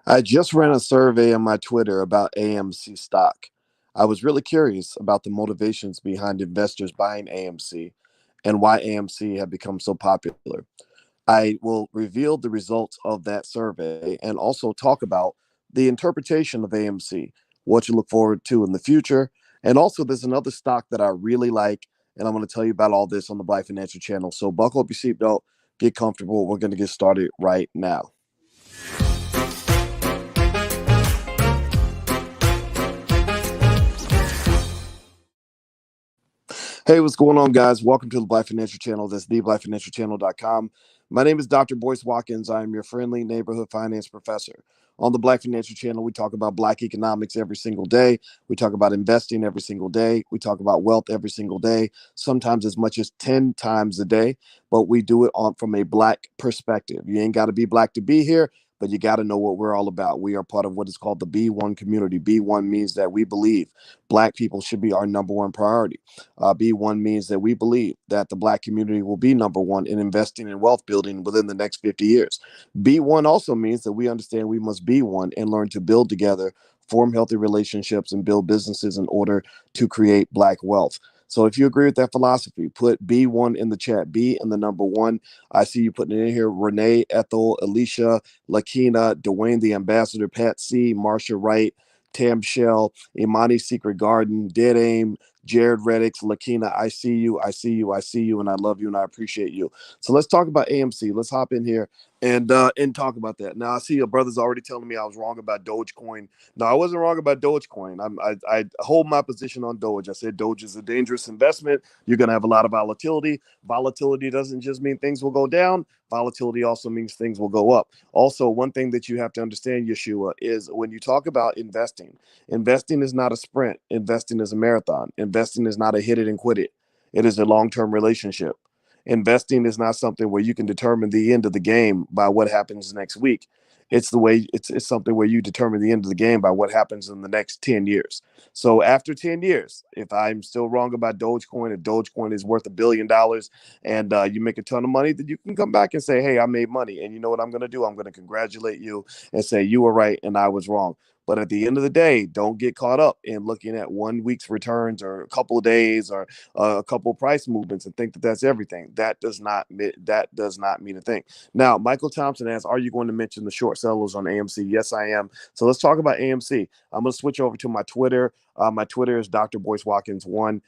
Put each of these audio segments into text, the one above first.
I just ran a survey on my Twitter about AMC stock. I was really curious about the motivations behind investors buying AMC and why AMC had become so popular. I will reveal the results of that survey and also talk about the interpretation of AMC, what you look forward to in the future. And also, there's another stock that I really like, and I'm going to tell you about all this on the Black Financial Channel. So, buckle up your seatbelt, get comfortable. We're going to get started right now. Hey, what's going on, guys? Welcome to the Black Financial Channel. That's theblackfinancialchannel.com. My name is Dr. Boyce Watkins. I am your friendly neighborhood finance professor. On the Black Financial Channel, we talk about Black economics every single day. We talk about investing every single day. We talk about wealth every single day, sometimes as much as 10 times a day, but we do it on from a Black perspective. You ain't got to be Black to be here, but you got to know what we're all about. We are part of what is called the B1 community. B1 means that we believe Black people should be our number one priority. B1 means that we believe that the Black community will be number one in investing in wealth building within the next 50 years. B1 also means that we understand we must be one and learn to build together, form healthy relationships, and build businesses in order to create Black wealth. So if you agree with that philosophy, put B1 in the chat, B and the number one. I see you putting it in here. Renee, Ethel, Alicia, Lakina, Dwayne the Ambassador, Pat C, Marsha Wright, Tam Shell, Imani Secret Garden, Dead Aim, Jared Reddix, Lakina, I see you, I see you, I see you, and I love you and I appreciate you. So let's talk about AMC. Let's hop in here and talk about that. Now I see your brother's already telling me I was wrong about Dogecoin. No, I wasn't wrong about Dogecoin. I hold my position on Doge. I said Doge is a dangerous investment. You're gonna have a lot of volatility. Volatility doesn't just mean things will go down. Volatility also means things will go up. Also, one thing that you have to understand, Yeshua, is when you talk about investing, investing is not a sprint. Investing is a marathon. Investing is not a hit it and quit it. It is a long-term relationship. Investing is not something where you can determine the end of the game by what happens next week. It's something where you determine the end of the game by what happens in the next 10 years. So after 10 years, if I'm still wrong about Dogecoin, if Dogecoin is worth $1 billion and you make a ton of money, then you can come back and say, hey, I made money. And you know what I'm going to do? I'm going to congratulate you and say you were right and I was wrong. But at the end of the day, don't get caught up in looking at 1 week's returns or a couple of days or a couple of price movements and think that that's everything. That does not mean a thing. Now, Michael Thompson asks, are you going to mention the short sellers on AMC? Yes, I am. So let's talk about AMC. I'm going to switch over to my Twitter. My Twitter is Dr. Boyce Watkins 1.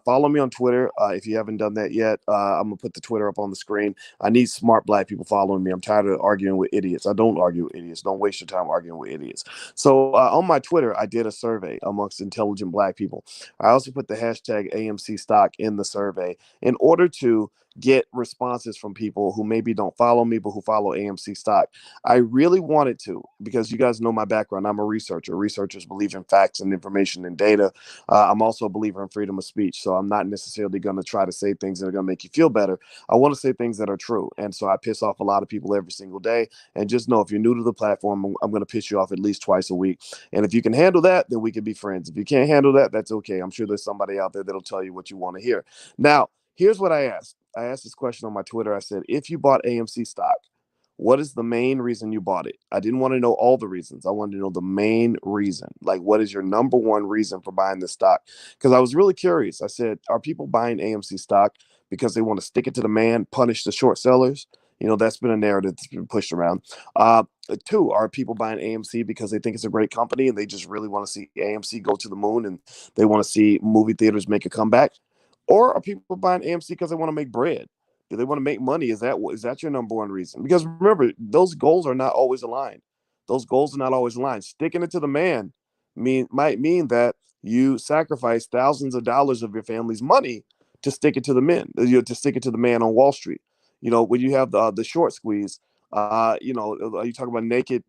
Follow me on Twitter if you haven't done that yet. I'm going to put the Twitter up on the screen. I need smart Black people following me. I'm tired of arguing with idiots. I don't argue with idiots. Don't waste your time arguing with idiots. So on my Twitter, I did a survey amongst intelligent Black people. I also put the hashtag AMC stock in the survey in order to get responses from people who maybe don't follow me, but who follow AMC stock. I really wanted to, because you guys know my background. I'm a researcher. Researchers believe in facts and information and data. I'm also a believer in freedom of speech. So I'm not necessarily going to try to say things that are going to make you feel better. I want to say things that are true. And so I piss off a lot of people every single day. And just know, if you're new to the platform, I'm going to piss you off at least twice a week. And if you can handle that, then we can be friends. If you can't handle that, that's okay. I'm sure there's somebody out there that'll tell you what you want to hear. Now, here's what I asked. I asked this question on my Twitter. I said, if you bought AMC stock, what is the main reason you bought it? I didn't want to know all the reasons. I wanted to know the main reason. Like, what is your number one reason for buying this stock? Because I was really curious. I said, are people buying AMC stock because they want to stick it to the man, punish the short sellers? You know, that's been a narrative that's been pushed around. Two, are people buying AMC because they think it's a great company and they just really want to see AMC go to the moon and they want to see movie theaters make a comeback? Or are people buying AMC because they want to make bread? Do they want to make money? Is that your number one reason? Because remember, those goals are not always aligned. Those goals are not always aligned. Sticking it to the man might mean that you sacrifice thousands of dollars of your family's money to stick it to the men, to stick it to the man on Wall Street. You know, when you have the short squeeze, you talk about naked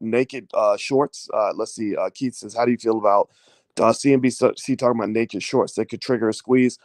shorts. Let's see. Keith says, how do you feel about CNBC talking about naked shorts that could trigger a squeeze?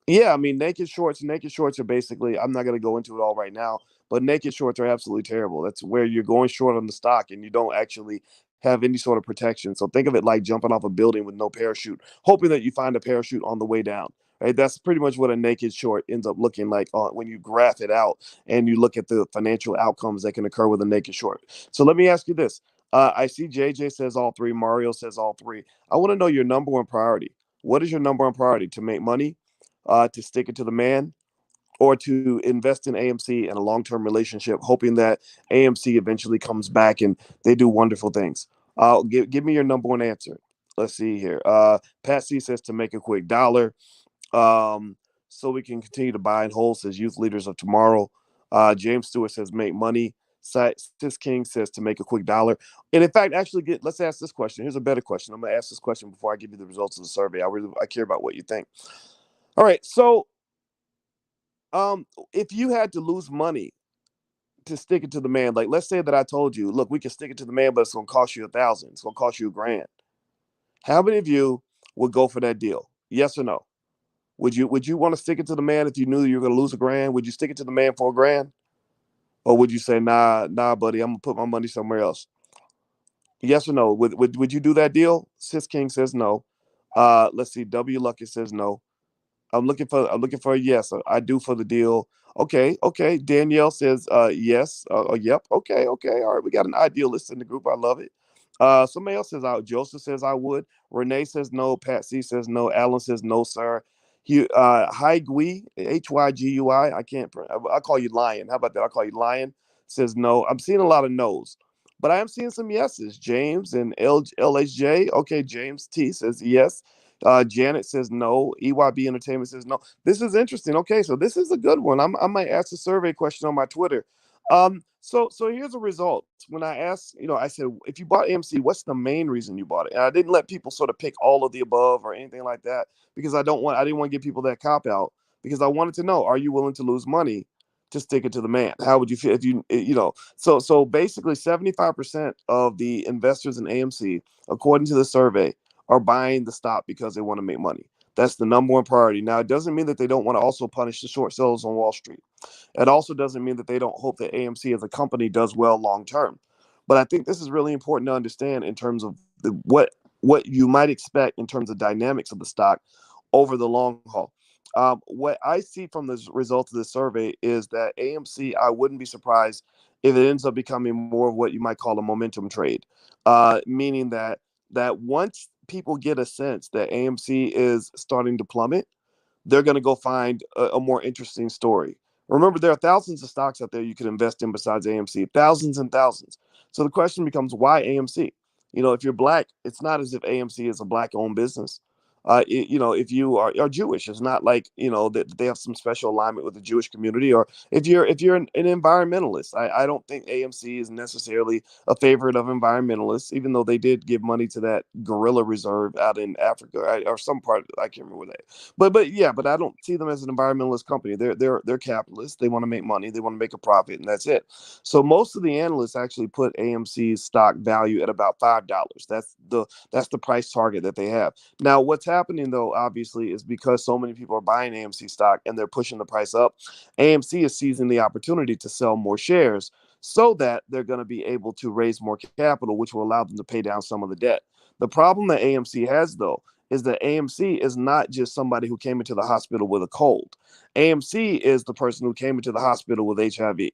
Yeah, I mean, naked shorts. Naked shorts are basically. I'm not going to go into it all right now, but naked shorts are absolutely terrible. That's where you're going short on the stock and you don't actually have any sort of protection. So think of it like jumping off a building with no parachute, hoping that you find a parachute on the way down. Right? That's pretty much what a naked short ends up looking like when you graph it out and you look at the financial outcomes that can occur with a naked short. So let me ask you this. I see JJ says all three. Mario says all three. I want to know your number one priority. What is your number one priority? To make money, to stick it to the man, or to invest in AMC in a long-term relationship, hoping that AMC eventually comes back and they do wonderful things. Give me your number one answer. Let's see here. Pat C says to make a quick dollar, um, so we can continue to buy and hold. Says youth leaders of tomorrow. James Stewart says make money. Sis King says to make a quick dollar. And in fact, actually, let's ask this question. Here's a better question. I'm going to ask this question before I give you the results of the survey. I care about what you think. All right, so um, if you had to lose money to stick it to the man, like let's say that I told you, look, we can stick it to the man, but it's gonna cost you 1,000. It's gonna cost you $1,000. How many of you would go for that deal? Yes or no? Would you want to stick it to the man if you knew you were gonna lose $1,000? Would you stick it to the man for $1,000? Or would you say, nah, buddy, I'm gonna put my money somewhere else? Yes or no? Would you do that deal? Sis King says no. Let's see, W Lucky says no. I'm looking for a yes. I do for the deal. Okay. Danielle says yes. Yep. Okay. All right. We got an idealist in the group. I love it. Somebody else says I. Joseph says I would. Renee says no. Pat C says no. Alan says no, sir. Hi Gui, Hygui. I can't. I'll call you Lion. How about that? I'll call you Lion. Says no. I'm seeing a lot of no's, but I am seeing some yeses. James and LHJ. Okay, James T says yes. Janet says no. EYB Entertainment says no. This is interesting. Okay, so this is a good one. I might ask a survey question on my Twitter. So here's the result. When I asked, I said, if you bought AMC, what's the main reason you bought it? And I didn't let people sort of pick all of the above or anything like that because I didn't want to give people that cop out because I wanted to know, are you willing to lose money to stick it to the man? How would you feel if so basically 75% of the investors in AMC, according to the survey, are buying the stock because they want to make money. That's the number one priority. Now, it doesn't mean that they don't want to also punish the short sellers on Wall Street. It also doesn't mean that they don't hope that AMC as a company does well long term. But I think this is really important to understand in terms of what you might expect in terms of dynamics of the stock over the long haul. What I see from the results of this survey is that AMC, I wouldn't be surprised if it ends up becoming more of what you might call a momentum trade, meaning that once people get a sense that AMC is starting to plummet, they're going to go find a more interesting story. Remember, there are thousands of stocks out there you could invest in besides AMC, thousands and thousands. So the question becomes, why AMC? If you're black, it's not as if AMC is a black-owned business. If you are Jewish, it's not like that they have some special alignment with the Jewish community. Or if you're an environmentalist, I don't think AMC is necessarily a favorite of environmentalists, even though they did give money to that gorilla reserve out in Africa or some part. I can't remember where that. But I don't see them as an environmentalist company. They're capitalists. They want to make money. They want to make a profit, and that's it. So most of the analysts actually put AMC's stock value at about $5. That's the price target that they have. Now, what's happening though, obviously, is because so many people are buying AMC stock and they're pushing the price up. AMC is seizing the opportunity to sell more shares so that they're going to be able to raise more capital, which will allow them to pay down some of the debt. The problem that AMC has, though, is that AMC is not just somebody who came into the hospital with a cold. AMC is the person who came into the hospital with HIV.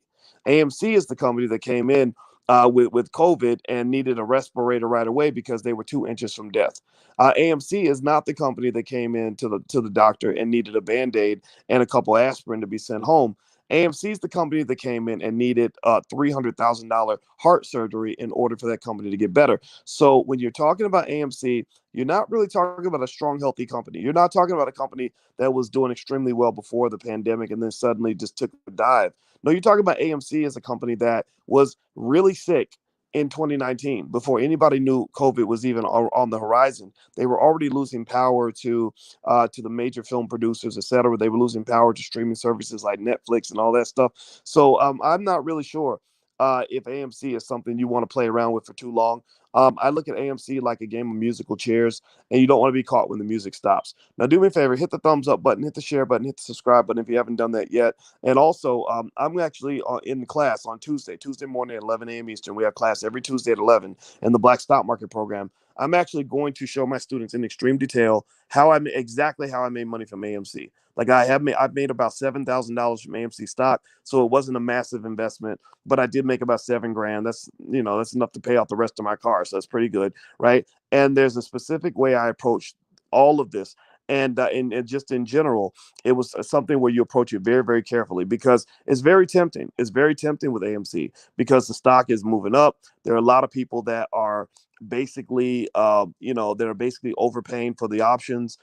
AMC is the company that came in with COVID and needed a respirator right away because they were 2 inches from death. AMC is not the company that came in to the doctor and needed a Band-Aid and a couple aspirin to be sent home. AMC is the company that came in and needed $300,000 heart surgery in order for that company to get better. So when you're talking about AMC, you're not really talking about a strong, healthy company. You're not talking about a company that was doing extremely well before the pandemic and then suddenly just took a dive. No, you're talking about AMC as a company that was really sick in 2019 before anybody knew COVID was even on the horizon. They were already losing power to the major film producers, et cetera. They were losing power to streaming services like Netflix and all that stuff. So I'm not really sure if AMC is something you want to play around with for too long. I look at AMC like a game of musical chairs, and you don't want to be caught when the music stops. Now, do me a favor, hit the thumbs up button, hit the share button, hit the subscribe button if you haven't done that yet. And also, I'm actually in class on Tuesday morning at 11 a.m. Eastern. We have class every Tuesday at 11 in the Black Stock Market program. I'm actually going to show my students in extreme detail exactly how I made money from AMC. Like I've made about $7,000 from AMC stock, so it wasn't a massive investment, but I did make about 7 grand. That's enough to pay off the rest of my car, so that's pretty good, right? And there's a specific way I approach all of this, and just in general, it was something where you approach it very, very carefully because it's very tempting. It's very tempting with AMC because the stock is moving up. There are a lot of people that are basically that are basically overpaying for the options.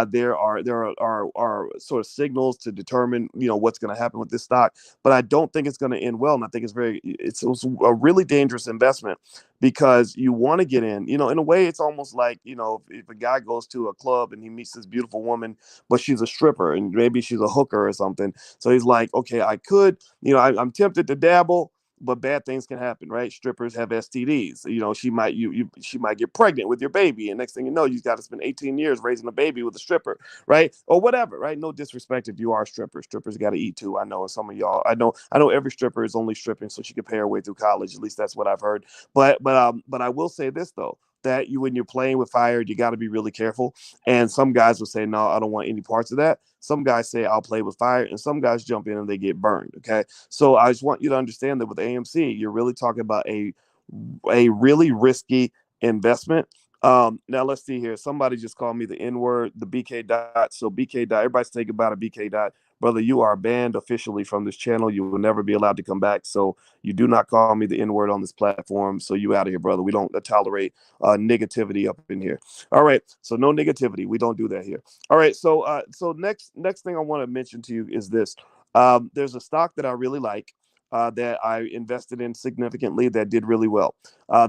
There are sort of signals to determine what's going to happen with this stock, but I don't think it's going to end well, and I think it's a really dangerous investment because you want to get in a way. It's almost like if a guy goes to a club and he meets this beautiful woman, but she's a stripper and maybe she's a hooker or something, so he's like, okay, I could, I'm tempted to dabble, but bad things can happen, right? Strippers have STDs. She might get pregnant with your baby, and next thing you know, you've got to spend 18 years raising a baby with a stripper, right? Or whatever, right? No disrespect if you are a stripper. Strippers got to eat too. I know, and some of y'all, I know every stripper is only stripping so she can pay her way through college. At least that's what I've heard. But I will say this though, that when you're playing with fire, you got to be really careful. And some guys will say, no, I don't want any parts of that. Some guys say, I'll play with fire, and some guys jump in and they get burned. Okay, so I just want you to understand that with AMC, you're really talking about a really risky investment. Now let's see here. Somebody just called me the N word, the BK dot. So BK dot, everybody's thinking about a BK dot. Brother, you are banned officially from this channel. You will never be allowed to come back. So you do not call me the N word on this platform. So you out of here, brother. We don't tolerate negativity up in here. All right. So no negativity. We don't do that here. All right. So next thing I want to mention to you is this. There's a stock that I really like. That I invested in significantly that did really well.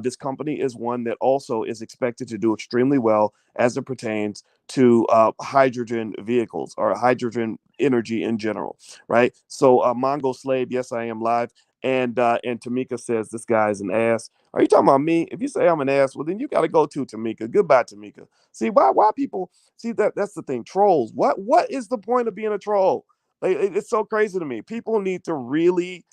This company is one that also is expected to do extremely well as it pertains to hydrogen vehicles or hydrogen energy in general, right? So Mongo Slave, yes, I am live. And Tamika says this guy is an ass. Are you talking about me? If you say I'm an ass, well then you got to go to Tamika. Goodbye, Tamika. See why people see that's the thing. Trolls. What is the point of being a troll? Like, it's so crazy to me. People need to really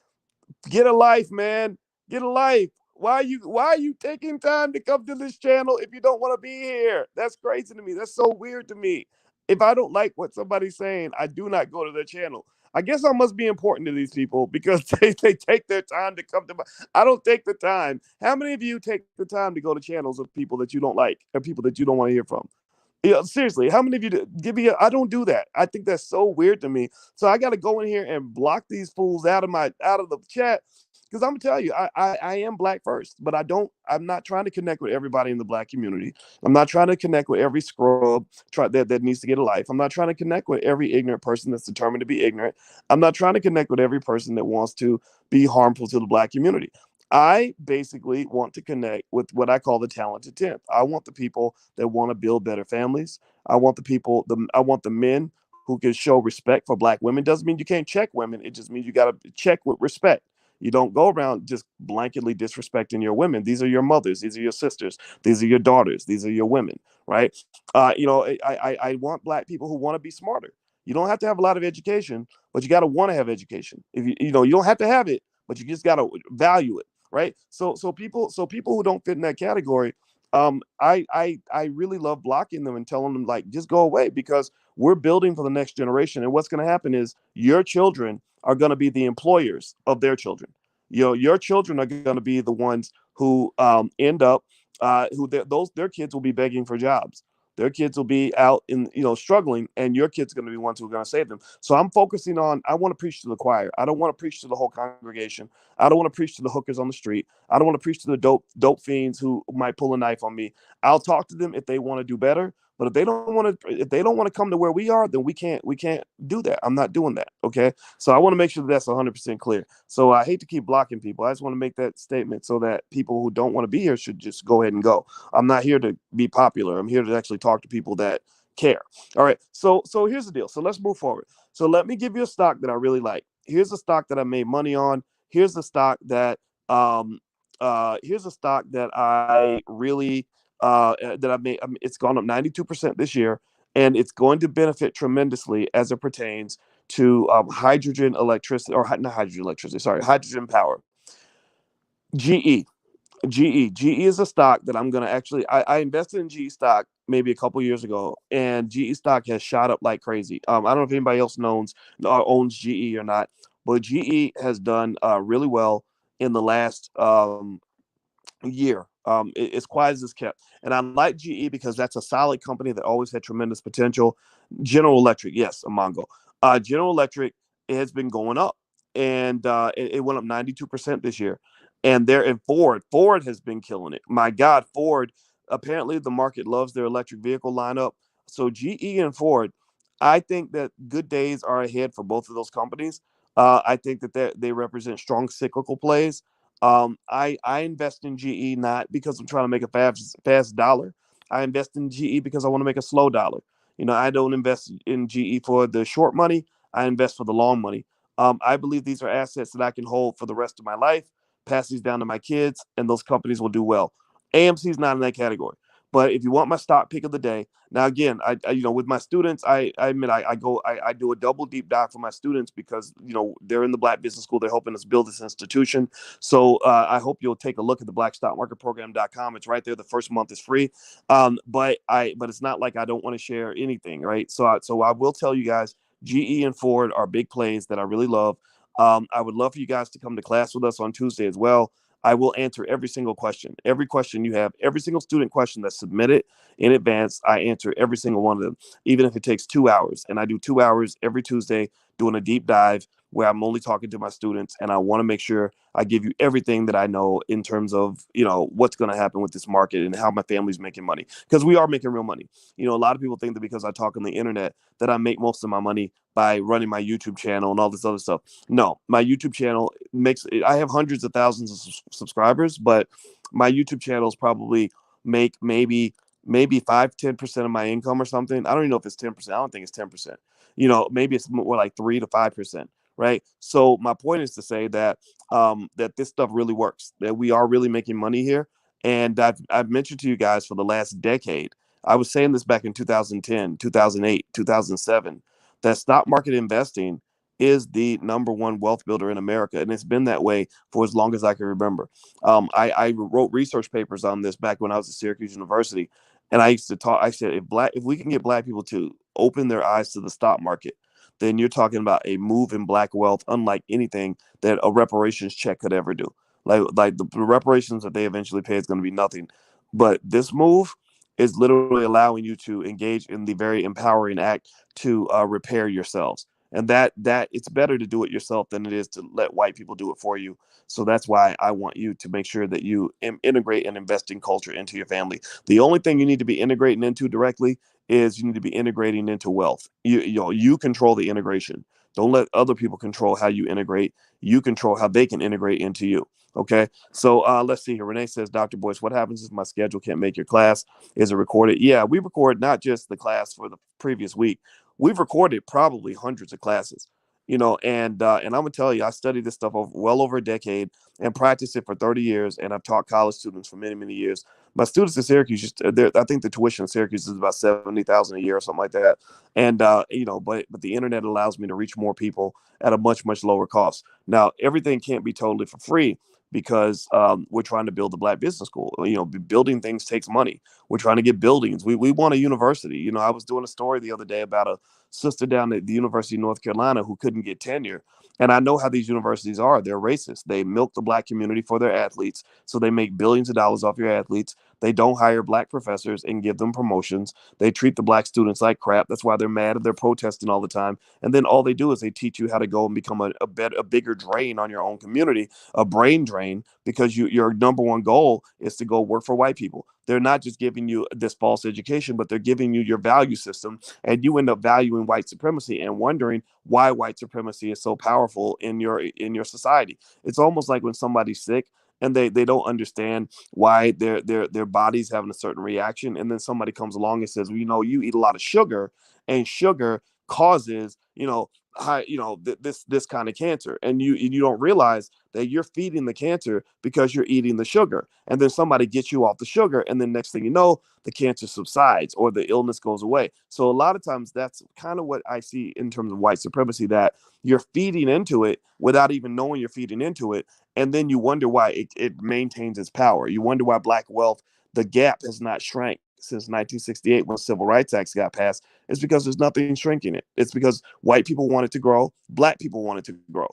get a life, man. Get a life. Why are you taking time to come to this channel if you don't want to be here? That's crazy to me. That's so weird to me. If I don't like what somebody's saying, I do not go to their channel. I guess I must be important to these people because they take their time to come to my. I don't take the time. How many of you take the time to go to channels of people that you don't like or people that you don't want to hear from? Yeah, seriously, how many of you give me? I don't do that. I think that's so weird to me. So I got to go in here and block these fools out of the chat because I'm gonna tell you, I am black first, but I'm not trying to connect with everybody in the black community. I'm not trying to connect with every scrub that needs to get a life. I'm not trying to connect with every ignorant person that's determined to be ignorant. I'm not trying to connect with every person that wants to be harmful to the black community. I basically want to connect with what I call the talented 10th. I want the people that want to build better families. I want the men who can show respect for black women. Doesn't mean you can't check women. It just means you got to check with respect. You don't go around just blanketly disrespecting your women. These are your mothers. These are your sisters. These are your daughters. These are your women, right? I want black people who want to be smarter. You don't have to have a lot of education, but you got to want to have education. If you don't have to have it, but you just got to value it, right? So people who don't fit in that category, I really love blocking them and telling them like just go away because we're building for the next generation. And what's going to happen is your children are going to be the employers of their children. Your children are going to be the ones who end up their kids will be begging for jobs. Their kids will be out in struggling, and your kids are going to be ones who are going to save them. So I'm focusing on. I want to preach to the choir. I don't want to preach to the whole congregation. I don't want to preach to the hookers on the street. I don't want to preach to the dope fiends who might pull a knife on me. I'll talk to them if they want to do better. But if they don't want to come to where we are, then we can't do that. I'm not doing that. Okay. So I want to make sure that's 100% clear. So I hate to keep blocking people. I just want to make that statement so that people who don't want to be here should just go ahead and go. I'm not here to be popular. I'm here to actually talk to people that care. All right. So here's the deal. So let's move forward. So let me give you a stock that I really like. Here's a stock that I made money on. Here's the stock that Here's a stock that I really that I made. It's gone up 92% this year, and it's going to benefit tremendously as it pertains to hydrogen electricity, or not hydrogen electricity. Sorry, hydrogen power. GE. GE is a stock that I'm going to actually, I invested in GE stock maybe a couple years ago, and GE stock has shot up like crazy. I don't know if anybody else owns GE or not, but GE has done really well in the last year. It's quiet as it's kept. And I like GE because that's a solid company that always had tremendous potential. General Electric, yes, a Mongo. General Electric has been going up, and it went up 92% this year. And there, and Ford has been killing it. My God, Ford. Apparently, the market loves their electric vehicle lineup. So GE and Ford, I think that good days are ahead for both of those companies. I think that they represent strong cyclical plays. I invest in GE not because I'm trying to make a fast dollar. I invest in GE because I want to make a slow dollar. I don't invest in GE for the short money. I invest for the long money. I believe these are assets that I can hold for the rest of my life, pass these down to my kids, and those companies will do well. AMC is not in that category. But if you want my stock pick of the day, now again, with my students, I admit I do a double deep dive for my students because they're in the Black Business School. They're helping us build this institution. So I hope you'll take a look at the blackstockmarketprogram.com. It's right there. The first month is free. But it's not like I don't want to share anything, right? So I will tell you guys, GE and Ford are big plays that I really love. I would love for you guys to come to class with us on Tuesday as well. I will answer every single question you have, every single student question that's submitted in advance. I answer every single one of them, even if it takes 2 hours. And I do 2 hours every Tuesday doing a deep dive where I'm only talking to my students, and I want to make sure I give you everything that I know in terms of what's going to happen with this market and how my family's making money, because we are making real money. A lot of people think that because I talk on the internet that I make most of my money by running my YouTube channel and all this other stuff. No, my YouTube channel I have hundreds of thousands of subscribers, but my YouTube channels probably make maybe 5-10% of my income or something. I don't even know if it's 10%. I don't think it's 10%. Maybe it's more like 3 to 5%. Right. So my point is to say that that this stuff really works, that we are really making money here. And I've mentioned to you guys for the last decade, I was saying this back in 2010, 2008, 2007, that stock market investing is the number one wealth builder in America. And it's been that way for as long as I can remember. I wrote research papers on this back when I was at Syracuse University. And I used to talk, I said, if we can get Black people to open their eyes to the stock market, then you're talking about a move in Black wealth unlike anything that a reparations check could ever do. Like the reparations that they eventually pay is going to be nothing. But this move is literally allowing you to engage in the very empowering act to repair yourselves. And that it's better to do it yourself than it is to let white people do it for you. So that's why I want you to make sure that you integrate and invest in culture into your family. The only thing you need to be integrating into directly is you need to be integrating into wealth. You control the integration. Don't let other people control how you integrate. You control how they can integrate into you. Okay. So let's see here. Renee says, Dr. Boyce, what happens if my schedule can't make your class? Is it recorded? Yeah, we record not just the class for the previous week. We've recorded probably hundreds of classes. And I'm gonna tell you, I studied this stuff well over a decade and practiced it for 30 years, and I've taught college students for many, many years. My students at Syracuse, I think the tuition in Syracuse is about 70,000 a year or something like that. And but the internet allows me to reach more people at a much, much lower cost. Now, everything can't be totally for free because we're trying to build the Black Business School. Building things takes money. We're trying to get buildings. We want a university. I was doing a story the other day about a sister down at the University of North Carolina who couldn't get tenure. And I know how these universities are. They're racist. They milk the Black community for their athletes. So they make billions of dollars off your athletes. They don't hire Black professors and give them promotions. They treat the Black students like crap. That's why they're mad and they're protesting all the time. And then all they do is they teach you how to go and become a bigger drain on your own community, a brain drain, because your number one goal is to go work for white people. They're not just giving you this false education, but they're giving you your value system, and you end up valuing white supremacy and wondering why white supremacy is so powerful in your society. It's almost like when somebody's sick and they don't understand why their body's having a certain reaction, and then somebody comes along and says, well, you eat a lot of sugar, and sugar causes high, this kind of cancer, and you don't realize that you're feeding the cancer because you're eating the sugar, and then somebody gets you off the sugar, and then next thing you know, the cancer subsides or the illness goes away. So a lot of times that's kind of what I see in terms of white supremacy, that you're feeding into it without even knowing you're feeding into it, and then you wonder why it maintains its power. You wonder why black wealth, the gap has not shrank since 1968 when the Civil Rights Act got passed. It's because there's nothing shrinking it. It's because white people want it to grow, black people want it to grow.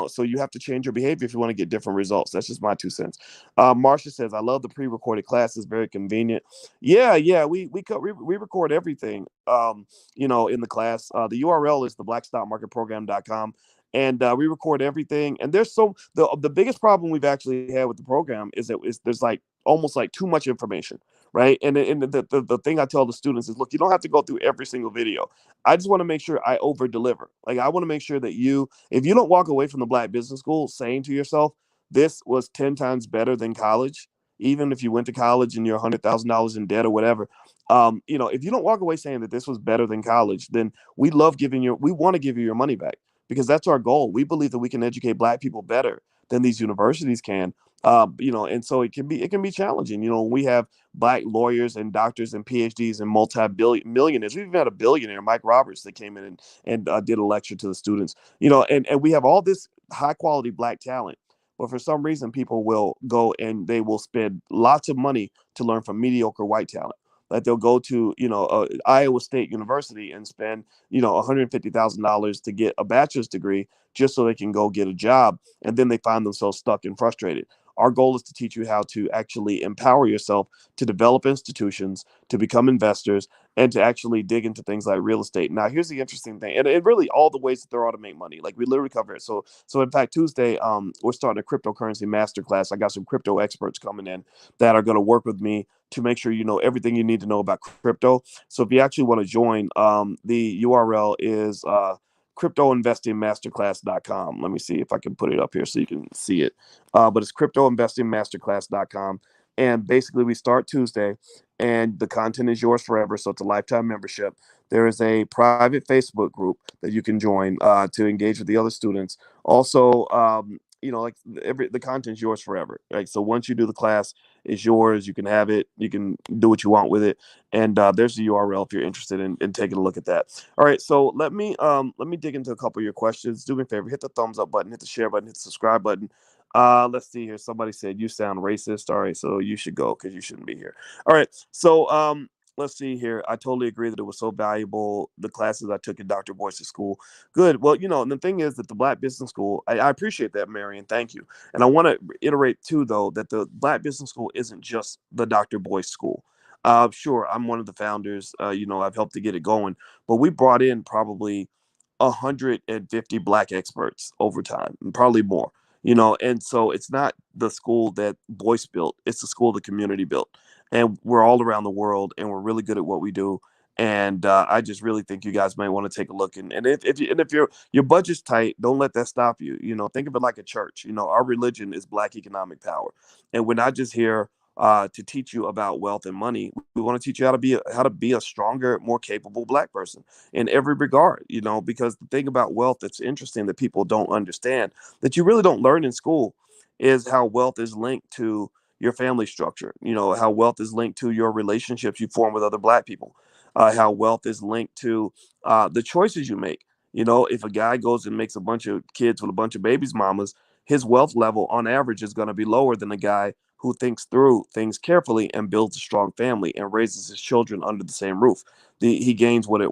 So you have to change your behavior if you want to get different results. That's just my 2 cents. Marcia says, "I love the pre-recorded classes. Very convenient." Yeah, we record everything. In the class. The URL is theblackstockmarketprogram.com, and we record everything. And the biggest problem we've actually had with the program is there's like almost like too much information, right? And the thing I tell the students is, look, you don't have to go through every single video. I just want to make sure I over deliver. Like, I want to make sure that if you don't walk away from the Black Business School saying to yourself, this was 10 times better than college, even if you went to college and you're $100,000 in debt or whatever, if you don't walk away saying that this was better than college, then we want to give you your money back, because that's our goal. We believe that we can educate Black people better than these universities can. And so it can be challenging. We have Black lawyers and doctors and PhDs and multi-billion millionaires. We've even had a billionaire, Mike Roberts, that came in and did a lecture to the students. And we have all this high quality Black talent. But for some reason, people will go and they will spend lots of money to learn from mediocre white talent. Like, they'll go to Iowa State University and spend $150,000 to get a bachelor's degree just so they can go get a job, and then they find themselves stuck and frustrated. Our goal is to teach you how to actually empower yourself to develop institutions, to become investors, and to actually dig into things like real estate. Now, here's the interesting thing, and really all the ways that there are to make money. Like, we literally cover it. So in fact, Tuesday, we're starting a cryptocurrency masterclass. I got some crypto experts coming in that are going to work with me to make sure you know everything you need to know about crypto. So if you actually want to join, the URL is cryptoinvestingmasterclass.com. Let me see if I can put it up here so you can see it. But it's cryptoinvestingmasterclass.com. And basically, we start Tuesday, and the content is yours forever. So it's a lifetime membership. There is a private Facebook group that you can join to engage with the other students. Also, like the content is yours forever. Right. So once you do the class, it's yours. You can have it. You can do what you want with it. And there's the URL if you're interested in taking a look at that. All right. So let me dig into a couple of your questions. Do me a favor, hit the thumbs up button, hit the share button, hit the subscribe button. Let's see here. Somebody said you sound racist. All right, so you should go because you shouldn't be here. All right. So let's see here. I totally agree that it was so valuable, the classes I took in Dr. Boyce's school. Good. Well, and the thing is that the Black Business School, I appreciate that, Marion. Thank you. And I want to reiterate too, though, that the Black Business School isn't just the Dr. Boyce School. Sure, I'm one of the founders. I've helped to get it going, but we brought in probably 150 Black experts over time, and probably more. And so it's not the school that Boyce built; it's the school the community built, and we're all around the world, and we're really good at what we do. And I just really think you guys might want to take a look. And if your budget's tight, don't let that stop you. Think of it like a church. Our religion is Black economic power, and we're not just here to teach you about wealth and money. We want to teach you how to be a stronger, more capable Black person in every regard. Because the thing about wealth that's interesting that people don't understand, that you really don't learn in school, is how wealth is linked to your family structure. How wealth is linked to your relationships you form with other Black people. How wealth is linked to the choices you make. If a guy goes and makes a bunch of kids with a bunch of babies mamas, his wealth level on average is going to be lower than a guy who thinks through things carefully and builds a strong family and raises his children under the same roof. He gains what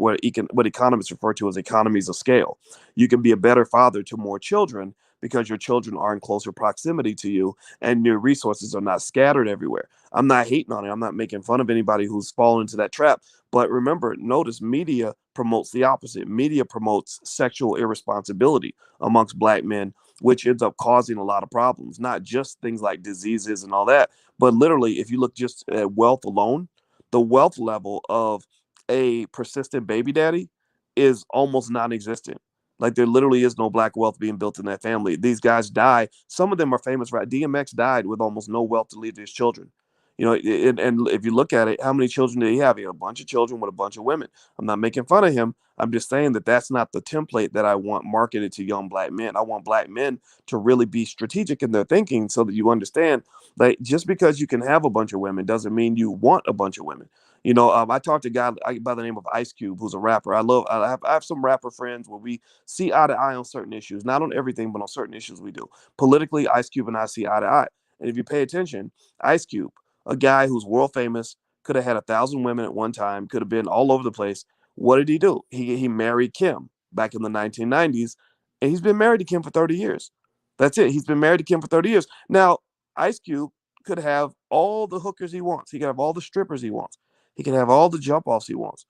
economists refer to as economies of scale. You can be a better father to more children because your children are in closer proximity to you and your resources are not scattered everywhere. I'm not hating on it. I'm not making fun of anybody who's fallen into that trap. But remember, notice media promotes the opposite. Media promotes sexual irresponsibility amongst Black men, which ends up causing a lot of problems, not just things like diseases and all that, but literally, if you look just at wealth alone, the wealth level of a persistent baby daddy is almost non-existent. Like, there literally is no Black wealth being built in that family. These guys die. Some of them are famous, right? DMX died with almost no wealth to leave to his children. And if you look at it, how many children did he have? He had a bunch of children with a bunch of women. I'm not making fun of him. I'm just saying that that's not the template that I want marketed to young black men. I want black men to really be strategic in their thinking so that you understand that just because you can have a bunch of women doesn't mean you want a bunch of women. I talked to a guy by the name of Ice Cube, who's a rapper. I have some rapper friends where we see eye to eye on certain issues, not on everything, but on certain issues we do. Politically, Ice Cube and I see eye to eye. And if you pay attention, Ice Cube, a guy who's world famous, could have had 1,000 women at one time, could have been all over the place. What did he do? He married Kim back in the 1990s, and he's been married to Kim for 30 years. That's it. He's been married to Kim for 30 years. Now, Ice Cube could have all the hookers he wants. He could have all the strippers he wants. He can have all the jump offs he wants,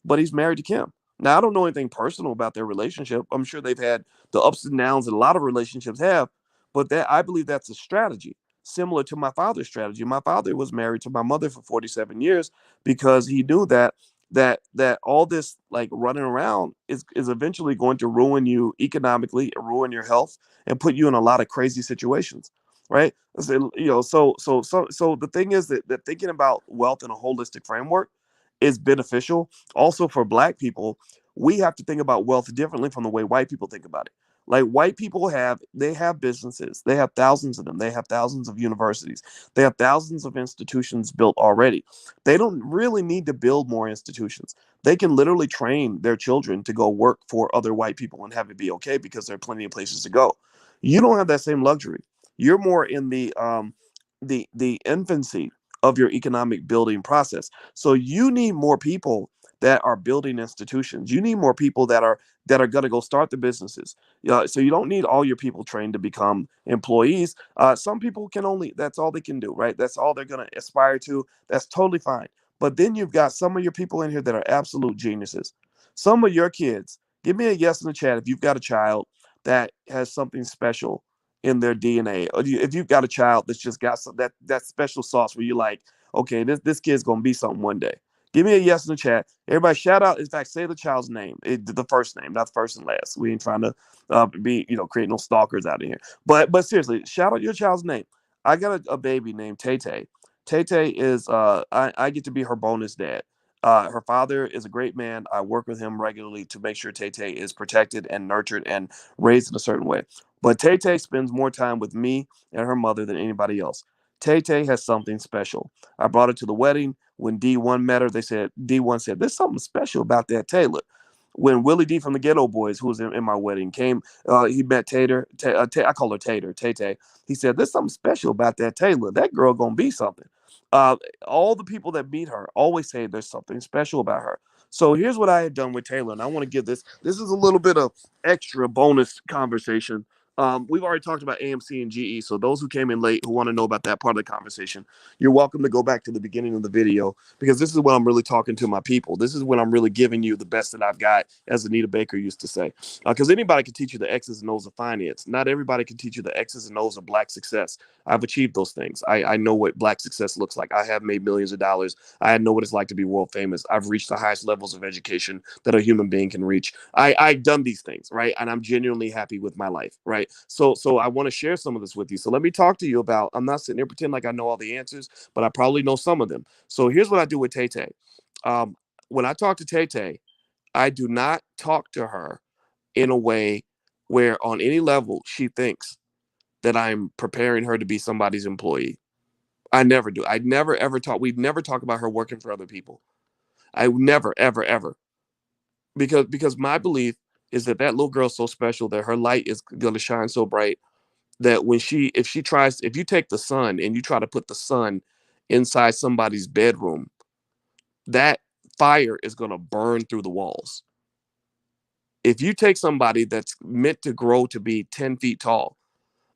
but he's married to Kim. Now, I don't know anything personal about their relationship. I'm sure they've had the ups and downs that a lot of relationships have, but that I believe that's a strategy similar to my father's strategy. My father was married to my mother for 47 years because he knew that all this like running around is eventually going to ruin you economically, ruin your health, and put you in a lot of crazy situations. Right. So the thing is that thinking about wealth in a holistic framework is beneficial. Also for black people, we have to think about wealth differently from the way white people think about it. Like white people they have businesses, they have thousands of them, they have thousands of universities, they have thousands of institutions built already. They don't really need to build more institutions. They can literally train their children to go work for other white people and have it be okay because there are plenty of places to go. You don't have that same luxury. You're more in the infancy of your economic building process. So you need more people that are building institutions. You need more people that are going to go start the businesses. So you don't need all your people trained to become employees. Some people can only that's all they can do, right? That's all they're going to aspire to. That's totally fine. But then you've got some of your people in here that are absolute geniuses. Some of your kids, give me a yes in the chat if you've got a child that has something special in their DNA. Or if you've got a child that's just got that special sauce where you're like, okay, this kid's gonna be something one day. Give me a yes in the chat. Everybody shout out. In fact, say the child's name, the first name, not the first and last. We ain't trying to be create no stalkers out of here. But seriously, shout out your child's name. I got a baby named Tay Tay. Tay Tay is I get to be her bonus dad. Her father is a great man. I work with him regularly to make sure Tay Tay is protected and nurtured and raised in a certain way. But Tay Tay spends more time with me and her mother than anybody else. Tay Tay has something special. I brought her to the wedding. When D1 met her, D1 said, "There's something special about that Taylor." When Willie D from the Ghetto Boys, who was in my wedding, came, he met Tater. I call her Tater, Tay Tay. He said, "There's something special about that Taylor. That girl gonna be something." Uh, all the people that meet her always say there's something special about her. So here's what I had done with Taylor, and I want to give this. This is a little bit of extra bonus conversation. We've already talked about AMC and GE, so those who came in late who want to know about that part of the conversation, you're welcome to go back to the beginning of the video because this is when I'm really talking to my people. This is when I'm really giving you the best that I've got, as Anita Baker used to say. Because anybody can teach you the X's and O's of finance. Not everybody can teach you the X's and O's of black success. I've achieved those things. I know what black success looks like. I have made millions of dollars. I know what it's like to be world famous. I've reached the highest levels of education that a human being can reach. I've done these things, right? And I'm genuinely happy with my life, right? So I want to share some of this with you. So let me talk to you about, I'm not sitting there pretending like I know all the answers, but I probably know some of them. So here's what I do with Tay Tay. When I talk to Tay Tay, I do not talk to her in a way where on any level she thinks that I'm preparing her to be somebody's employee. I never do. I never ever talk. We've never talked about her working for other people. I never ever ever because my belief is that little girl's so special that her light is going to shine so bright that if you take the sun and you try to put the sun inside somebody's bedroom, that fire is going to burn through the walls. If you take somebody that's meant to grow to be 10 feet tall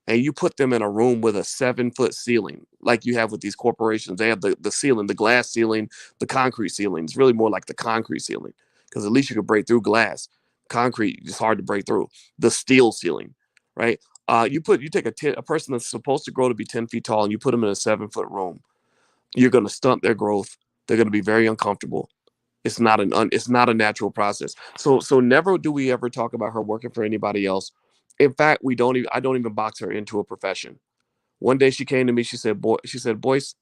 and you put them in a room with a 7-foot ceiling, like you have with these corporations, they have the ceiling, the glass ceiling, the concrete ceiling. It's really more like the concrete ceiling because at least you can break through glass. Concrete is hard to break through. The steel ceiling, right? You take a person that's supposed to grow to be 10 feet tall and you put them in a 7-foot room. You're going to stunt their growth. They're going to be very uncomfortable. It's not a natural process. So never do we ever talk about her working for anybody else. In fact, I don't even box her into a profession. One day she came to me, she said, Boyce,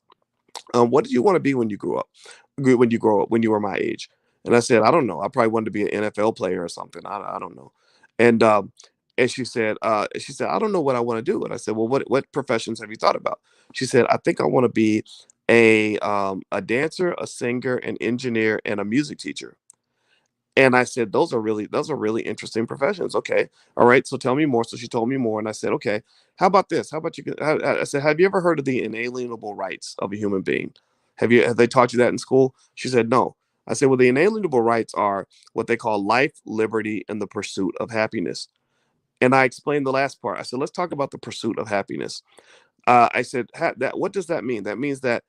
What did you want to be when you grew up? When you grow up, when you were my age? And I said, I don't know. I probably wanted to be an NFL player or something. I don't know. And and she said, I don't know what I want to do. And I said, well, what professions have you thought about? She said, I think I want to be a dancer, a singer, an engineer, and a music teacher. And I said, those are really interesting professions. Okay. All right. So tell me more. So she told me more. And I said, okay, how about this? How about you? I said, have you ever heard of the inalienable rights of a human being? Have they taught you that in school? She said, no. I said, well, the inalienable rights are what they call life, liberty, and the pursuit of happiness. And I explained the last part. I said, let's talk about the pursuit of happiness. I said, that what does that mean? That means that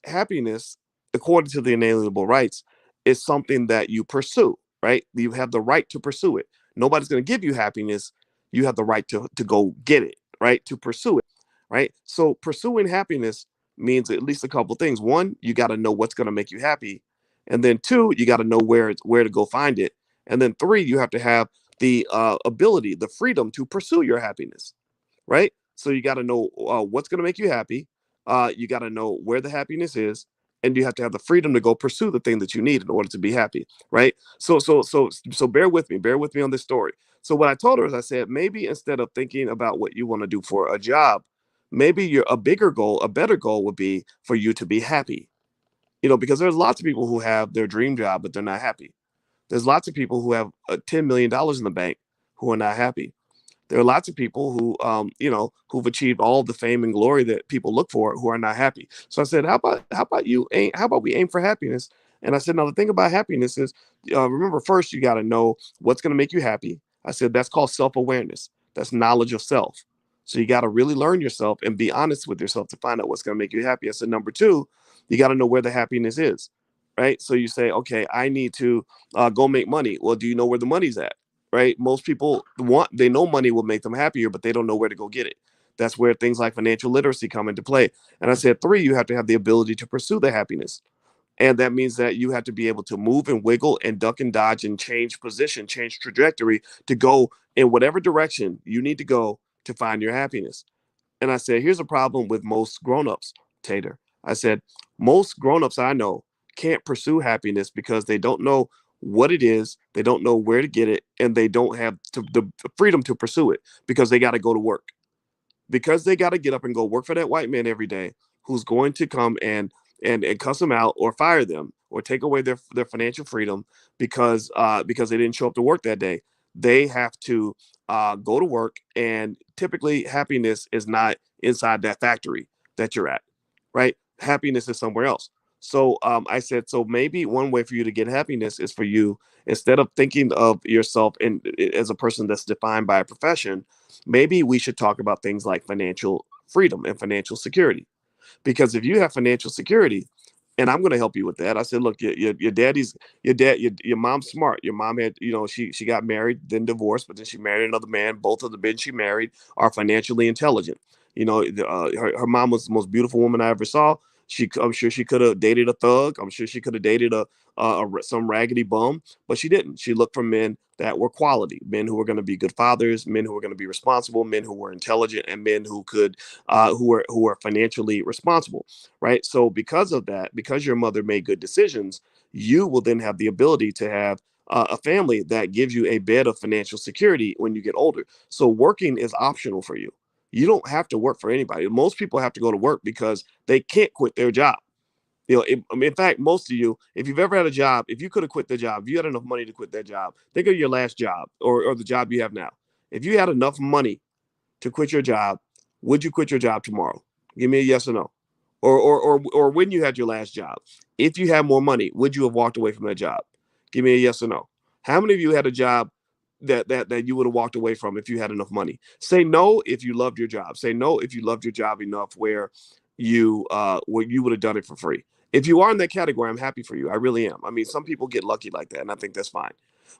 happiness, according to the inalienable rights, is something that you pursue, right? You have the right to pursue it. Nobody's going to give you happiness. You have the right to go get it, right? To pursue it, right? So pursuing happiness means at least a couple things. One, you got to know what's going to make you happy. And then two, you got to know where to go find it. And then three, you have to have the ability, the freedom to pursue your happiness, right? So you got to know what's going to make you happy. You got to know where the happiness is, and you have to have the freedom to go pursue the thing that you need in order to be happy, right? So bear with me. Bear with me on this story. So what I told her is, I said, maybe instead of thinking about what you want to do for a job, maybe your a bigger goal, a better goal would be for you to be happy. Because there's lots of people who have their dream job, but they're not happy. There's lots of people who have $10 million in the bank who are not happy. There are lots of people who've achieved all the fame and glory that people look for who are not happy. So I said, how about we aim for happiness? And I said, now the thing about happiness is, remember, first you got to know what's going to make you happy. I said that's called self-awareness. That's knowledge of self. So you got to really learn yourself and be honest with yourself to find out what's going to make you happy. I said number two, you got to know where the happiness is, right? So you say, okay, I need to go make money. Well, do you know where the money's at? Right? Most people they know money will make them happier, but they don't know where to go get it. That's where things like financial literacy come into play. And I said, three, you have to have the ability to pursue the happiness. And that means that you have to be able to move and wiggle and duck and dodge and change position, change trajectory to go in whatever direction you need to go to find your happiness. And I said, here's a problem with most grown-ups, Tater. I said, most grown-ups I know can't pursue happiness because they don't know what it is, they don't know where to get it, and they don't have the freedom to pursue it because they got to go to work. Because they got to get up and go work for that white man every day who's going to come and cuss them out or fire them or take away their financial freedom because they didn't show up to work that day. They have to go to work, and typically happiness is not inside that factory that you're at, right? Happiness is somewhere else. So I said, so maybe one way for you to get happiness is for you, instead of thinking of yourself as a person that's defined by a profession, maybe we should talk about things like financial freedom and financial security. Because if you have financial security, and I'm going to help you with that. I said, look, your daddy's your mom's smart. Your mom had, she got married, then divorced, but then she married another man. Both of the men she married are financially intelligent. Her mom was the most beautiful woman I ever saw. I'm sure she could have dated a thug. I'm sure she could have dated some raggedy bum, but she didn't. She looked for men that were quality, men who were going to be good fathers, men who were going to be responsible, men who were intelligent, and men who were financially responsible, right? So because of that, because your mother made good decisions, you will then have the ability to have a family that gives you a bed of financial security when you get older. So working is optional for you. You don't have to work for anybody. Most people have to go to work because they can't quit their job. In fact, most of you, if you've ever had a job, if you could have quit the job, if you had enough money to quit that job, think of your last job or the job you have now. If you had enough money to quit your job, would you quit your job tomorrow? Give me a yes or no. Or when you had your last job, if you had more money, would you have walked away from that job? Give me a yes or no. How many of you had a job that you would have walked away from if you had enough money? Say no if you loved your job. Say no if you loved your job enough where you would have done it for free. If you are in that category, I'm happy for you. I really am. I mean, some people get lucky like that, and I think that's fine.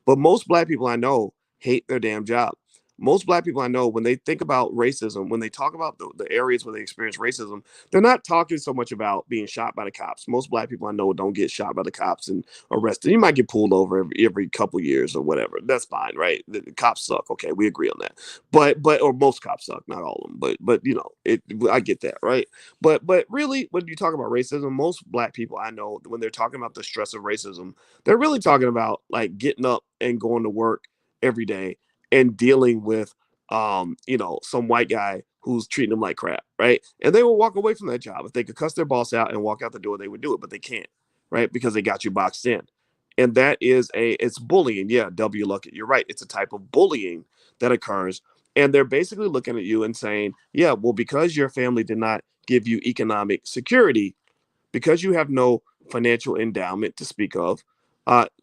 But most black people I know hate their damn job. Most black people I know, when they think about racism, when they talk about the areas where they experience racism, they're not talking so much about being shot by the cops. Most black people I know don't get shot by the cops and arrested. You might get pulled over every couple years or whatever. That's fine, right? The cops suck. Okay, we agree on that. But or most cops suck, not all of them. But you know, I get that, right? But really, when you talk about racism, most black people I know, when they're talking about the stress of racism, they're really talking about like getting up and going to work every day and dealing with some white guy who's treating them like crap, right? And they will walk away from that job. If they could cuss their boss out and walk out the door, they would do it, but they can't, right? Because they got you boxed in. And that is it's bullying. Yeah, W. Luckett, you're right. It's a type of bullying that occurs. And they're basically looking at you and saying, yeah, well, because your family did not give you economic security, because you have no financial endowment to speak of,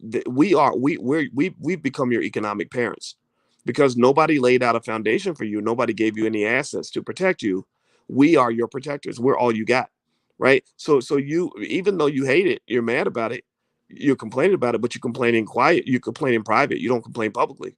we've become your economic parents because nobody laid out a foundation for you. Nobody gave you any assets to protect you. We are your protectors. We're all you got, right? So you, even though you hate it, you're mad about it, you're complaining about it, but you complain in quiet. You complain in private. You don't complain publicly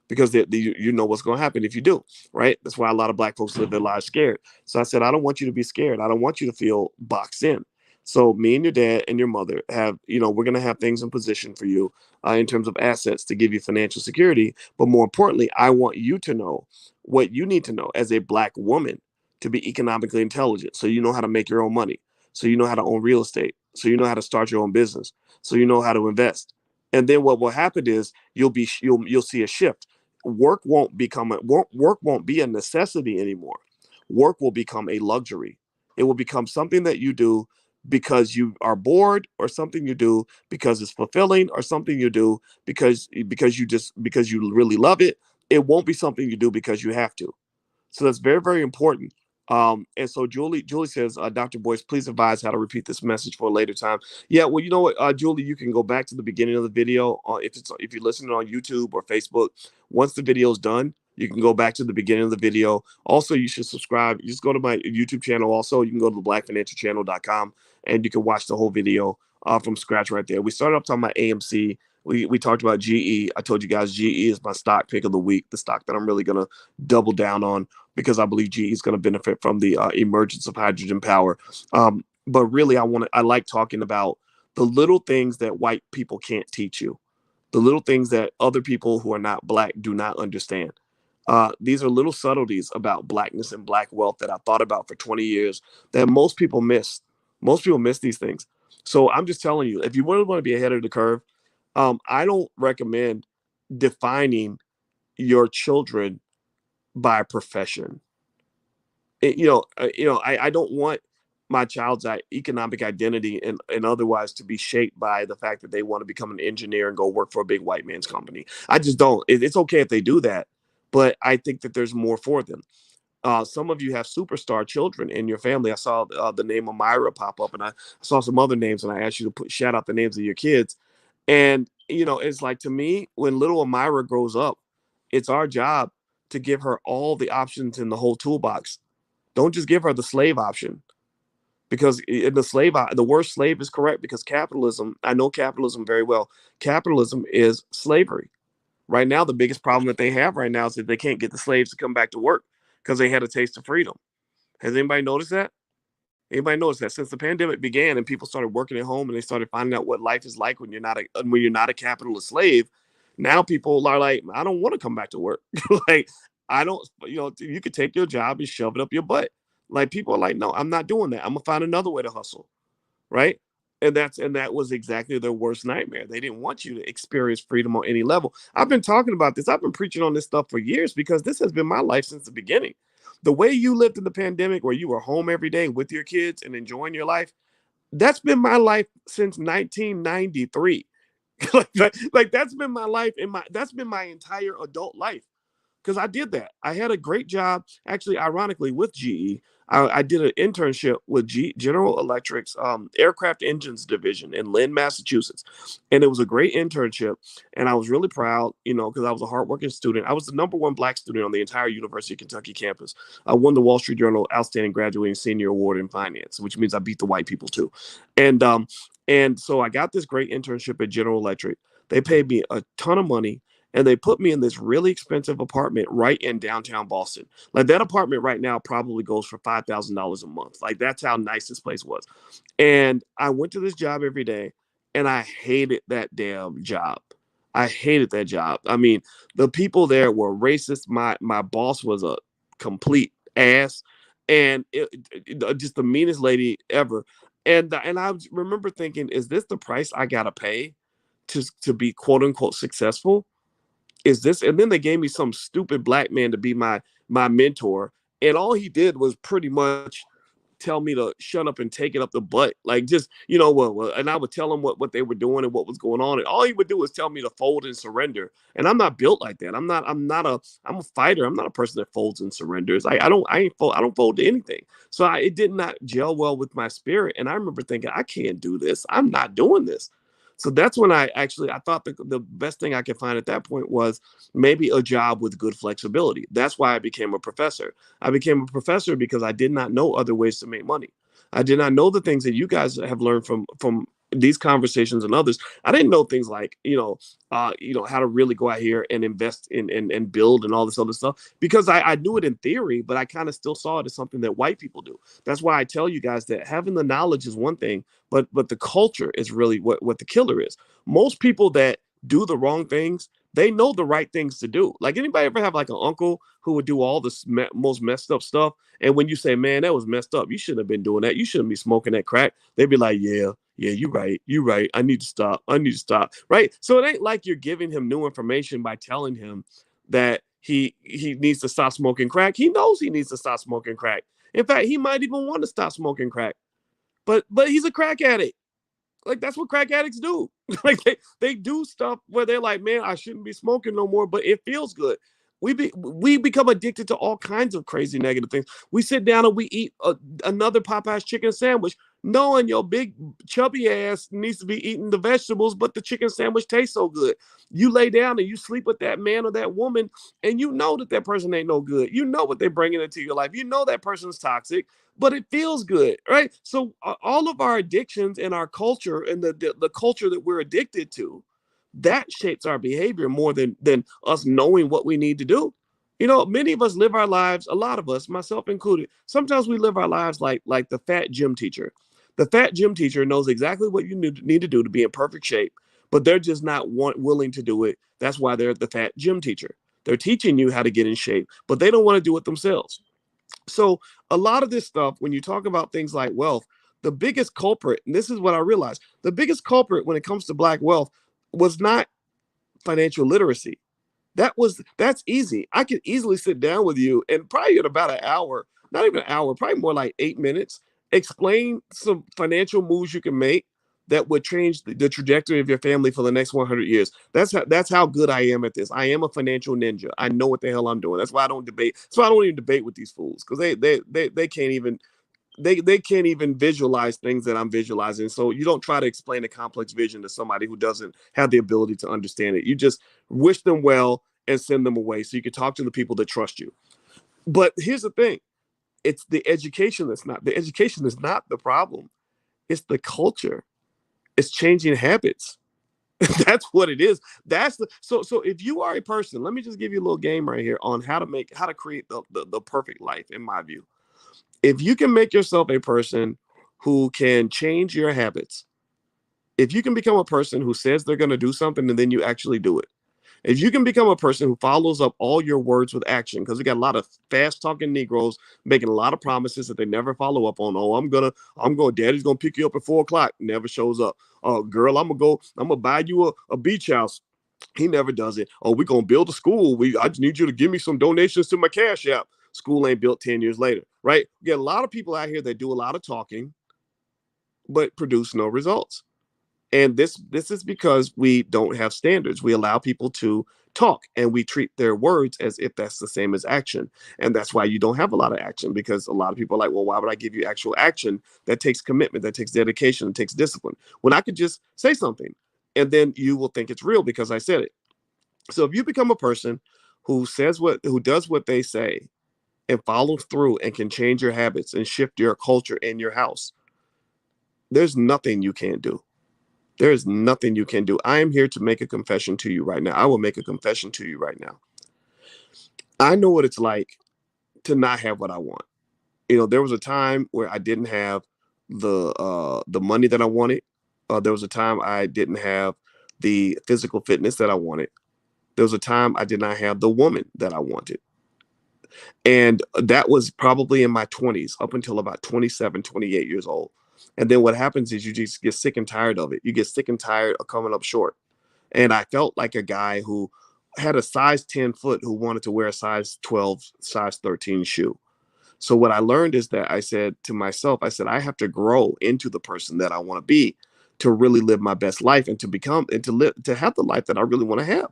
because you know what's going to happen if you do, right? That's why a lot of black folks live their lives scared. So I said, I don't want you to be scared. I don't want you to feel boxed in. So me and your dad and your mother have, we're going to have things in position for you in terms of assets to give you financial security. But more importantly, I want you to know what you need to know as a black woman to be economically intelligent. So you know how to make your own money. So you know how to own real estate. So you know how to start your own business. So you know how to invest. And then what will happen is you'll see a shift. Work won't be a necessity anymore. Work will become a luxury. It will become something that you do because you are bored, or something you do because it's fulfilling, or something you do because you really love it. It won't be something you do because you have to. So that's very, very important. And so Julie says, Dr. Boyce, please advise how to repeat this message for a later time. Yeah, well, you know what, Julie, you can go back to the beginning of the video if you're listening on YouTube or Facebook. Once the video is done, you can go back to the beginning of the video. Also, you should subscribe. You just go to my YouTube channel. Also, you can go to the blackfinancialchannel.com and you can watch the whole video from scratch right there. We started up talking about AMC. We talked about GE. I told you guys GE is my stock pick of the week, the stock that I'm really going to double down on because I believe GE is going to benefit from the emergence of hydrogen power. But really, I like talking about the little things that white people can't teach you, the little things that other people who are not black do not understand. These are little subtleties about blackness and black wealth that I thought about for 20 years that most people miss. Most people miss these things. So I'm just telling you, if you really want to be ahead of the curve, I don't recommend defining your children by profession. I don't want my child's economic identity and otherwise to be shaped by the fact that they want to become an engineer and go work for a big white man's company. I just don't. It's okay if they do that, but I think that there's more for them. Some of you have superstar children in your family. I saw the name of Myra pop up, and I saw some other names, and I asked you to shout out the names of your kids. And it's like, to me, when little Amira grows up, it's our job to give her all the options in the whole toolbox. Don't just give her the slave option, because in the word slave is correct, because capitalism, I know capitalism very well. Capitalism is slavery. Right now, the biggest problem that they have right now is that they can't get the slaves to come back to work because they had a taste of freedom. Has anybody noticed that? Anybody notice that since the pandemic began and people started working at home and they started finding out what life is like when you're not a capitalist slave, now people are like, I don't want to come back to work. Like, I don't, you could take your job and shove it up your butt. Like, people are like, no, I'm not doing that. I'm gonna find another way to hustle, right? And that was exactly their worst nightmare. They didn't want you to experience freedom on any level. I've been talking about this. I've been preaching on this stuff for years because this has been my life since the beginning. The way you lived in the pandemic, where you were home every day with your kids and enjoying your life, that's been my life since 1993. like that's been my life, that's been my entire adult life, because I did that. I had a great job, actually, ironically, with GE. I did an internship with General Electric's aircraft engines division in Lynn, Massachusetts. And it was a great internship. And I was really proud, because I was a hardworking student. I was the number one black student on the entire University of Kentucky campus. I won the Wall Street Journal Outstanding Graduating Senior Award in Finance, which means I beat the white people too. And so I got this great internship at General Electric. They paid me a ton of money, and they put me in this really expensive apartment right in downtown Boston. Like that apartment right now probably goes for $5,000 a month. Like that's how nice this place was. And I went to this job every day, and I hated that damn job. I hated that job. I mean, the people there were racist. My boss was a complete ass, and just the meanest lady ever. And I remember thinking, is this the price I gotta pay to be quote unquote successful? Is this? And then they gave me some stupid black man to be my mentor, and all he did was pretty much tell me to shut up and take it up the butt. Like just, and I would tell him what they were doing and what was going on. And all he would do is tell me to fold and surrender. And I'm not built like that. I'm a fighter. I'm not a person that folds and surrenders. I don't fold to anything. So it did not gel well with my spirit. And I remember thinking, I can't do this. I'm not doing this. So that's when I thought the best thing I could find at that point was maybe a job with good flexibility. That's why I became a professor. I became a professor because I did not know other ways to make money. I did not know the things that you guys have learned from these conversations and others. I didn't know things like how to really go out here and invest in and build and all this other stuff because I knew it in theory, but I kind of still saw it as something that white people do. That's why I tell you guys that having the knowledge is one thing, but the culture is really what the killer is. Most people that do the wrong things, they know the right things to do. Like anybody ever have like an uncle who would do all this most messed up stuff, and when you say, man, that was messed up, you shouldn't have been doing that, you shouldn't be smoking that crack, they'd be like, yeah, you're right, I need to stop, right? So it ain't like you're giving him new information by telling him that he needs to stop smoking crack. He knows he needs to stop smoking crack. In fact, he might even want to stop smoking crack, but he's a crack addict. Like that's what crack addicts do. Like they do stuff where they're like, man, I shouldn't be smoking no more, but it feels good. We become addicted to all kinds of crazy negative things. We sit down and we eat another Popeye's chicken sandwich, knowing your big chubby ass needs to be eating the vegetables, but the chicken sandwich tastes so good. You lay down and you sleep with that man or that woman, and you know that person ain't no good. You know what they're bringing into your life. You know that person's toxic, but it feels good, right? So all of our addictions and our culture and the culture that we're addicted to, that shapes our behavior more than us knowing what we need to do. Many of us live our lives, a lot of us, myself included, sometimes we live our lives like the fat gym teacher. The fat gym teacher knows exactly what you need to do to be in perfect shape, but they're just not willing to do it. That's why they're the fat gym teacher. They're teaching you how to get in shape, but they don't want to do it themselves. So a lot of this stuff, when you talk about things like wealth, the biggest culprit, and this is what I realized, the biggest culprit when it comes to black wealth was not financial literacy. That's easy. I could easily sit down with you and probably in about an hour, not even an hour, probably more like 8 minutes, explain some financial moves you can make that would change the trajectory of your family for the next 100 years. That's how good I am at this. I am a financial ninja. I know what the hell I'm doing. That's why I don't debate. So I don't even debate with these fools because they can't even they can't even visualize things that I'm visualizing. So you don't try to explain a complex vision to somebody who doesn't have the ability to understand it. You just wish them well and send them away so you can talk to the people that trust you. But here's the thing. It's the education is not the problem. It's the culture. It's changing habits. That's what it is. So if you are a person, let me just give you a little game right here on how to create the perfect life in my view. If you can make yourself a person who can change your habits, if you can become a person who says they're going to do something and then you actually do it, if you can become a person who follows up all your words with action, because we got a lot of fast talking Negroes making a lot of promises that they never follow up on. Oh, daddy's gonna pick you up at 4 o'clock, never shows up. Oh, girl, I'm gonna buy you a beach house. He never does it. Oh, we're gonna build a school. I just need you to give me some donations to my Cash App. School ain't built 10 years later, right? We get a lot of people out here that do a lot of talking, but produce no results. And this is because we don't have standards. We allow people to talk and we treat their words as if that's the same as action. And that's why you don't have a lot of action, because a lot of people are like, well, why would I give you actual action that takes commitment, that takes dedication, that takes discipline, when I could just say something and then you will think it's real because I said it. So if you become a person who does what they say and follows through and can change your habits and shift your culture in your house, there's nothing you can't do. There is nothing you can do. I am here to make a confession to you right now. I will make a confession to you right now. I know what it's like to not have what I want. There was a time where I didn't have the money that I wanted. There was a time I didn't have the physical fitness that I wanted. There was a time I did not have the woman that I wanted. And that was probably in my 20s up until about 27, 28 years old. And then what happens is you just get sick and tired of it. You get sick and tired of coming up short. And I felt like a guy who had a size 10 foot who wanted to wear a size 12, size 13 shoe. So what I learned is that I said to myself, I said, I have to grow into the person that I want to be to really live my best life and to become and to live to have the life that I really want to have.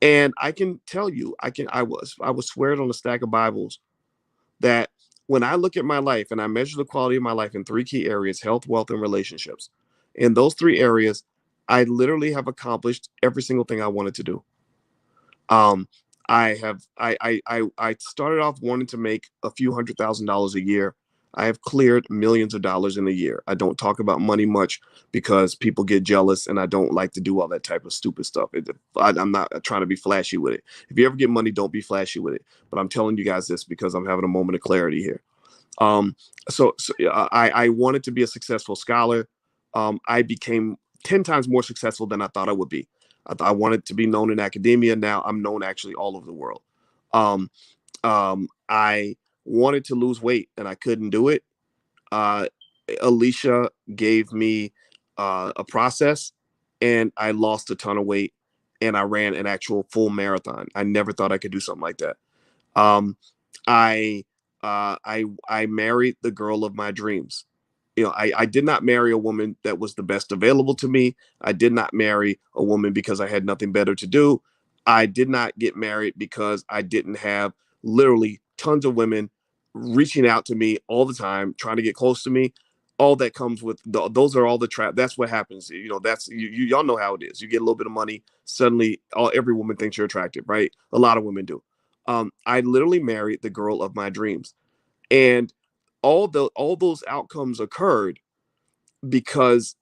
And I can tell you, I was swear it on a stack of Bibles that when I look at my life and I measure the quality of my life in three key areas: health, wealth, and relationships. In those three areas, I literally have accomplished every single thing I wanted to do. Um, I started off wanting to make a few $100,000 a year. I have cleared millions of dollars in a year. I don't talk about money much because people get jealous, and I don't like to do all that type of stupid stuff. I'm not trying to be flashy with it. If you ever get money, don't be flashy with it. But I'm telling you guys this because I'm having a moment of clarity here. I wanted to be a successful scholar. I became 10 times more successful than I thought I would be. I wanted to be known in academia. Now I'm known actually all over the world. Um, I wanted to lose weight and I couldn't do it. Uh, Alicia gave me a process, and I lost a ton of weight, and I ran an actual full marathon. I never thought I could do something like that. Um, I I married the girl of my dreams. I did not marry a woman that was the best available to me. I did not marry a woman because I had nothing better to do. I did not get married because I didn't have literally tons of women reaching out to me all the time, trying to get close to me. All that comes with those are all the trap. That's what happens. That's y'all know how it is. You get a little bit of money, suddenly every woman thinks you're attractive, right? A lot of women do. I literally married the girl of my dreams, and all those outcomes occurred because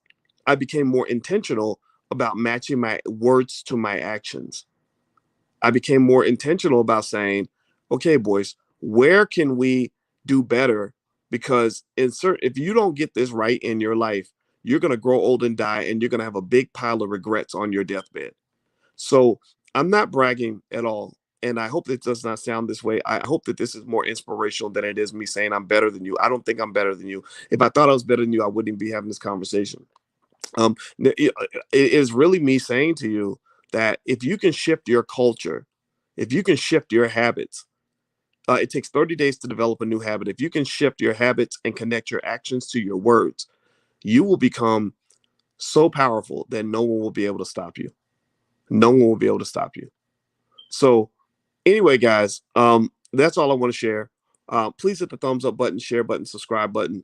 I became more intentional about matching my words to my actions. I became more intentional about saying, okay, boys, where can we do better? Because if you don't get this right in your life, you're going to grow old and die, and you're going to have a big pile of regrets on your deathbed. So I'm not bragging at all. And I hope it does not sound this way. I hope that this is more inspirational than it is me saying I'm better than you. I don't think I'm better than you. If I thought I was better than you, I wouldn't be having this conversation. It is really me saying to you that if you can shift your culture, if you can shift your habits, it takes 30 days to develop a new habit. If you can shift your habits and connect your actions to your words, you will become so powerful that no one will be able to stop you. No one will be able to stop you. So anyway, guys, that's all I want to share. Please hit the thumbs up button, share button, subscribe button.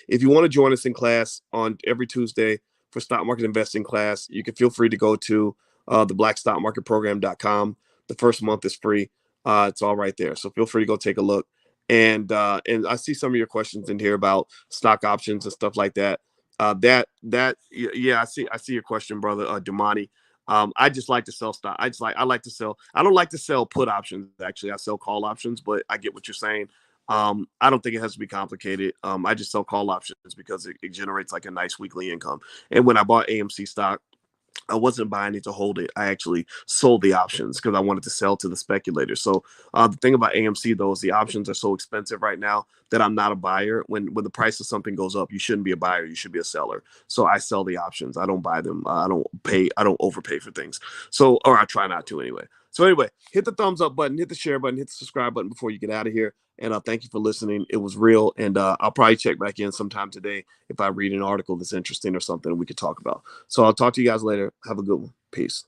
If you want to join us in class on every Tuesday for stock market investing class, you can feel free to go to theblackstockmarketprogram.com. The first month is free. It's all right there. So feel free to go take a look. And I see some of your questions in here about stock options and stuff like that. Yeah, I see your question, brother Dumani. I just like to sell stock. I like to sell. I don't like to sell put options. Actually, I sell call options, but I get what you're saying. I don't think it has to be complicated. I just sell call options because it generates like a nice weekly income. And when I bought AMC stock, I wasn't buying it to hold it. I actually sold the options because I wanted to sell to the speculators. So the thing about AMC though is the options are so expensive right now that I'm not a buyer. When the price of something goes up, you shouldn't be a buyer. You should be a seller. So I sell the options. I don't buy them. I don't pay. I don't overpay for things. So or I try not to anyway. So anyway, hit the thumbs up button, hit the share button, hit the subscribe button before you get out of here. And thank you for listening. It was real. And I'll probably check back in sometime today if I read an article that's interesting or something we could talk about. So I'll talk to you guys later. Have a good one. Peace.